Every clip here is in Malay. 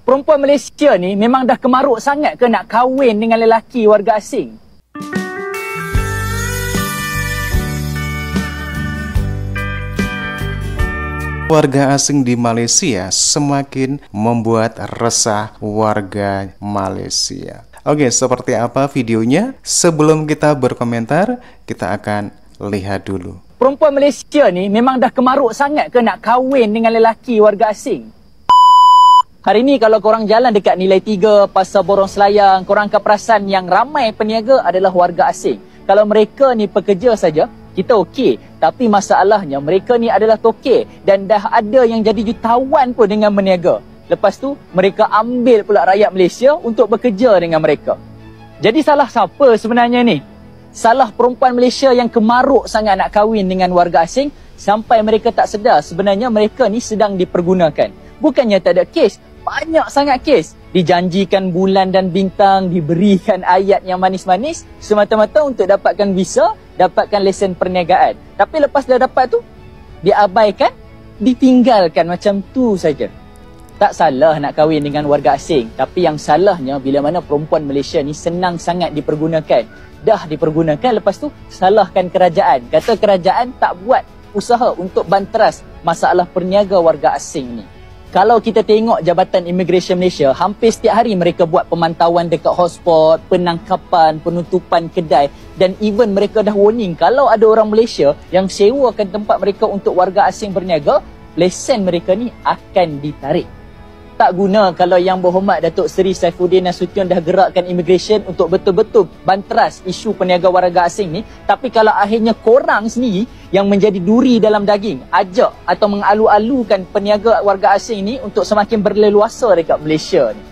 Perempuan Malaysia ni memang dah kemaruk sangat ke nak kahwin dengan lelaki warga asing? Warga asing di Malaysia semakin membuat resah warga Malaysia. Oke, seperti apa videonya? Sebelum kita berkomentar, kita akan lihat dulu. Perempuan Malaysia ni memang dah kemaruk sangat ke nak kahwin dengan lelaki warga asing? Hari ni kalau korang jalan dekat Nilai 3, Pasar Borong Selayang, korang akan perasan yang ramai peniaga adalah warga asing. Kalau mereka ni pekerja saja, kita okey. Tapi masalahnya mereka ni adalah tokek dan dah ada yang jadi jutawan pun dengan berniaga. Lepas tu mereka ambil pula rakyat Malaysia untuk bekerja dengan mereka. Jadi salah siapa sebenarnya ni? Salah perempuan Malaysia yang kemaruk sangat nak kahwin dengan warga asing sampai mereka tak sedar sebenarnya mereka ni sedang dipergunakan. Bukannya tak ada kes, banyak sangat kes. Dijanjikan bulan dan bintang, diberikan ayat yang manis-manis semata-mata untuk dapatkan visa, dapatkan lesen perniagaan. Tapi lepas dah dapat tu, diabaikan, ditinggalkan macam tu saja. Tak salah nak kahwin dengan warga asing, tapi yang salahnya bila mana perempuan Malaysia ni senang sangat dipergunakan. Dah dipergunakan, lepas tu salahkan kerajaan. Kata kerajaan tak buat usaha untuk banteras masalah perniaga warga asing ni. Kalau kita tengok Jabatan Immigration Malaysia, hampir setiap hari mereka buat pemantauan dekat hotspot, penangkapan, penutupan kedai dan even mereka dah warning kalau ada orang Malaysia yang sewakan tempat mereka untuk warga asing berniaga, lesen mereka ni akan ditarik. Tak guna kalau Yang Berhormat Datuk Seri Saifuddin Nasution dah gerakkan immigration untuk betul-betul banteras isu peniaga warga asing ni, tapi kalau akhirnya korang sendiri yang menjadi duri dalam daging, ajak atau mengalu-alukan peniaga warga asing ni untuk semakin berleluasa dekat Malaysia ni.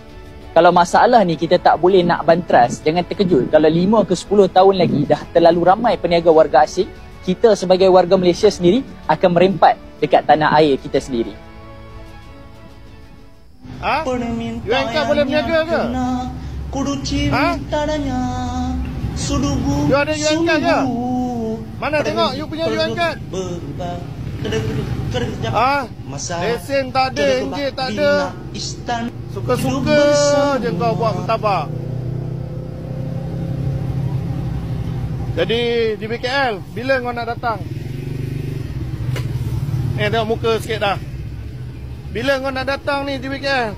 Kalau masalah ni kita tak boleh nak banteras, jangan terkejut kalau 5 ke 10 tahun lagi dah terlalu ramai peniaga warga asing, kita sebagai warga Malaysia sendiri akan merempat dekat tanah air kita sendiri. Ha? UNK boleh berniaga ke? Ha? You ada UNK ke? Mana tengok you punya UNK? Ha? Lesen tak ada, enjit tak ada. Suka-suka je kau buat mentabak. Jadi di BKL, bila kau nak datang? Tengok muka sikit dah. Bila kau nak datang ni di BKL?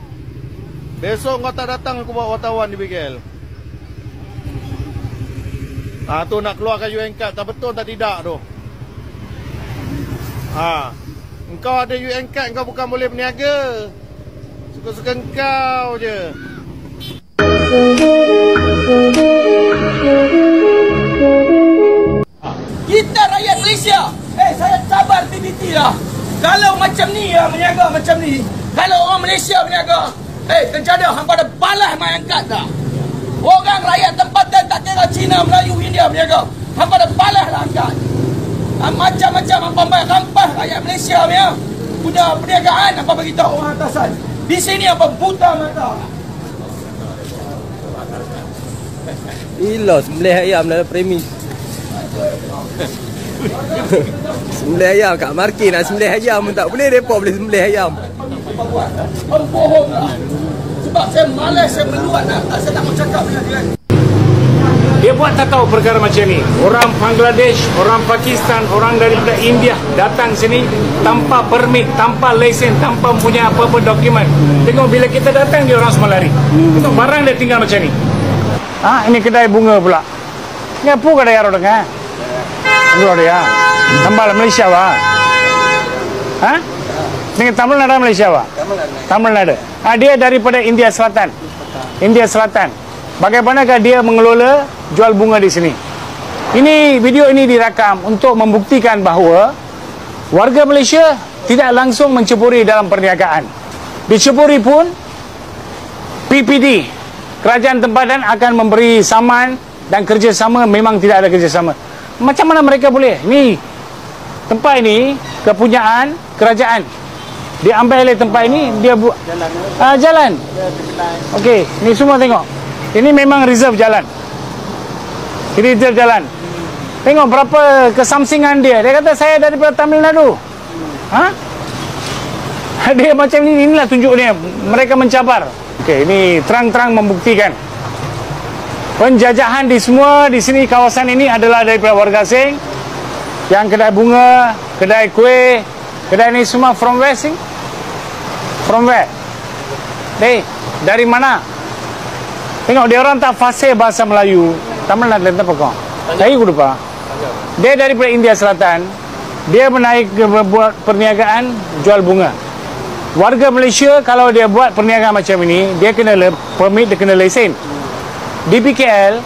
Besok kau tak datang, aku bawa wartawan di BKL. Ha, tu nak keluarkan UN card, tak betul tak tidak tu. Ha, engkau ada UN card, engkau bukan boleh berniaga. Suka-suka engkau je. Kita rakyat Malaysia, saya sabar TBT lah. Kalau macam ni ya, berniaga macam ni, kalau orang Malaysia berniaga, kencana, hampa ada balas main angkat tak? Orang rakyat tempatan tak kira Cina, Melayu, India berniaga, hampa ada balas lah angkat. Macam-macam hampa main rampas rakyat Malaysia punya punya perniagaan, hampa beritahu orang atasan. Di sini hampa buta mata. Gila, sembelih ayam dalam premis. Sembelih ayam kat market nak sembelih ayam pun tak boleh, mereka boleh sembelih ayam. Bohong lah. Sebab saya malas, saya meluat lah. Saya tak mau cakap dengan dia. Dia buat tak tahu perkara macam ni. Orang Bangladesh, orang Pakistan, orang daripada India datang sini tanpa permit, tanpa lesen, tanpa punya apa-apa dokumen. Tengok bila kita datang dia orang semua lari. Tengok barang dia tinggal macam ni. Ha, ini kedai bunga pula. Ni apa kedai orang dengar? Luar dia. Tambah Malaysia wah. Ha? Dengan Tamil Nadu Malaysia wah. Tamil Nadu. Ah, dia daripada India Selatan. India Selatan. Bagaimanakah dia mengelola jual bunga di sini? Ini video ini dirakam untuk membuktikan bahawa warga Malaysia tidak langsung menceburi dalam perniagaan. Diceburi pun PPD, kerajaan tempatan akan memberi saman dan kerjasama memang tidak ada kerjasama. Macam mana mereka boleh? Ni tempat ini kepunyaan kerajaan. Dia ambil oleh tempat ini, dia buat jalan. Okey, ni semua tengok. Ini memang reserve jalan. Ini reserve jalan. Tengok berapa kesamsingan dia. Dia kata saya daripada Tamil Nadu. Ha? Dia macam ni, inilah tunjuk dia. Mereka mencabar. Okey, ini terang-terang membuktikan penjajahan di semua di sini kawasan ini adalah daripada warga asing. Yang kedai bunga, kedai kuih, kedai ni semua from where sing? From where? Dari mana? Tengok dia orang tak fasih bahasa Melayu. Tamil Nadu apa kau? Saya lupa. Dia daripada India Selatan. Dia menaik buat perniagaan jual bunga. Warga Malaysia kalau dia buat perniagaan macam ini, dia kena permit, dia kena lesen. Di PKL,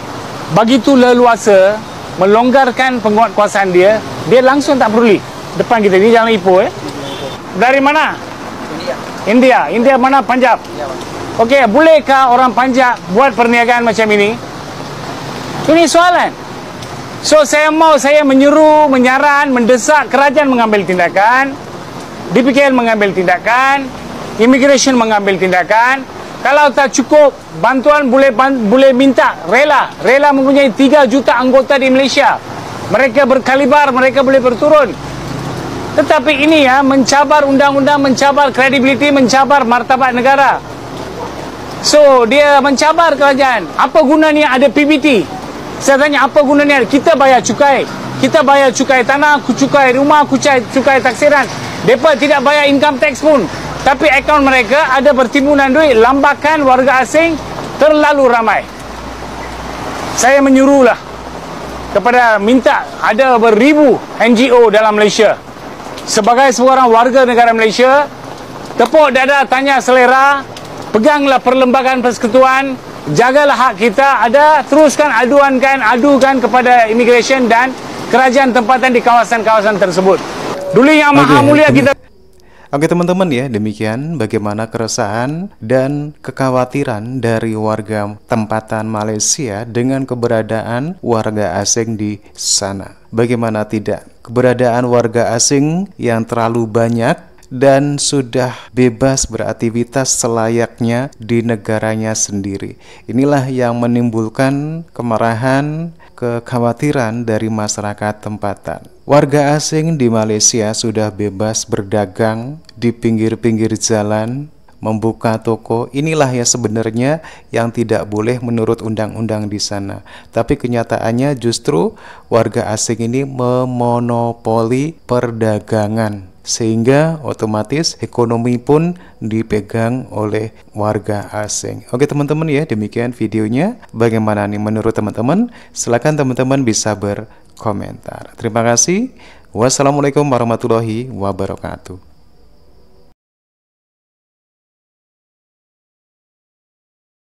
begitu leluasa melonggarkan penguatkuasaan dia, dia langsung tak perlu depan kita ni Jalan Ipoh. Dari mana? India. India mana? Punjab. Okey, bolehkah orang Punjab buat perniagaan macam ini? Ini soalan. So saya menyeru, menyaran, mendesak kerajaan mengambil tindakan, DPKL mengambil tindakan, immigration mengambil tindakan. Kalau tak cukup, bantuan boleh minta, rela mempunyai 3 juta anggota di Malaysia. Mereka berkalibar, mereka boleh berturun. Tetapi ini mencabar undang-undang, mencabar kredibiliti, mencabar martabat negara. So dia mencabar kerajaan. Apa gunanya ada PBT? Saya tanya, apa gunanya? Kita bayar cukai. Kita bayar cukai tanah, cukai rumah, cukai taksiran. Mereka tidak bayar income tax pun. Tapi akaun mereka ada bertimbunan duit. Lambakan warga asing terlalu ramai. Saya menyuruhlah kepada minta ada beribu NGO dalam Malaysia. Sebagai seorang warga negara Malaysia, tepuk dada, tanya selera, peganglah perlembagaan persekutuan, jagalah hak kita, teruskan adukan kepada immigration dan kerajaan tempatan di kawasan-kawasan tersebut. Dulu yang maha mulia kita. Oke teman-teman ya, demikian bagaimana keresahan dan kekhawatiran dari warga tempatan Malaysia dengan keberadaan warga asing di sana. Bagaimana tidak, keberadaan warga asing yang terlalu banyak dan sudah bebas beraktivitas selayaknya di negaranya sendiri. Inilah yang menimbulkan kemarahan, kekhawatiran dari masyarakat tempatan. Warga asing di Malaysia sudah bebas berdagang di pinggir-pinggir jalan, membuka toko. Inilah ya sebenarnya yang tidak boleh menurut undang-undang di sana. Tapi kenyataannya justru warga asing ini memonopoli perdagangan, sehingga otomatis ekonomi pun dipegang oleh warga asing. Oke teman-teman ya, demikian videonya. Bagaimana nih menurut teman-teman? Silakan teman-teman bisa berkomentar. Terima kasih. Wassalamualaikum warahmatullahi wabarakatuh.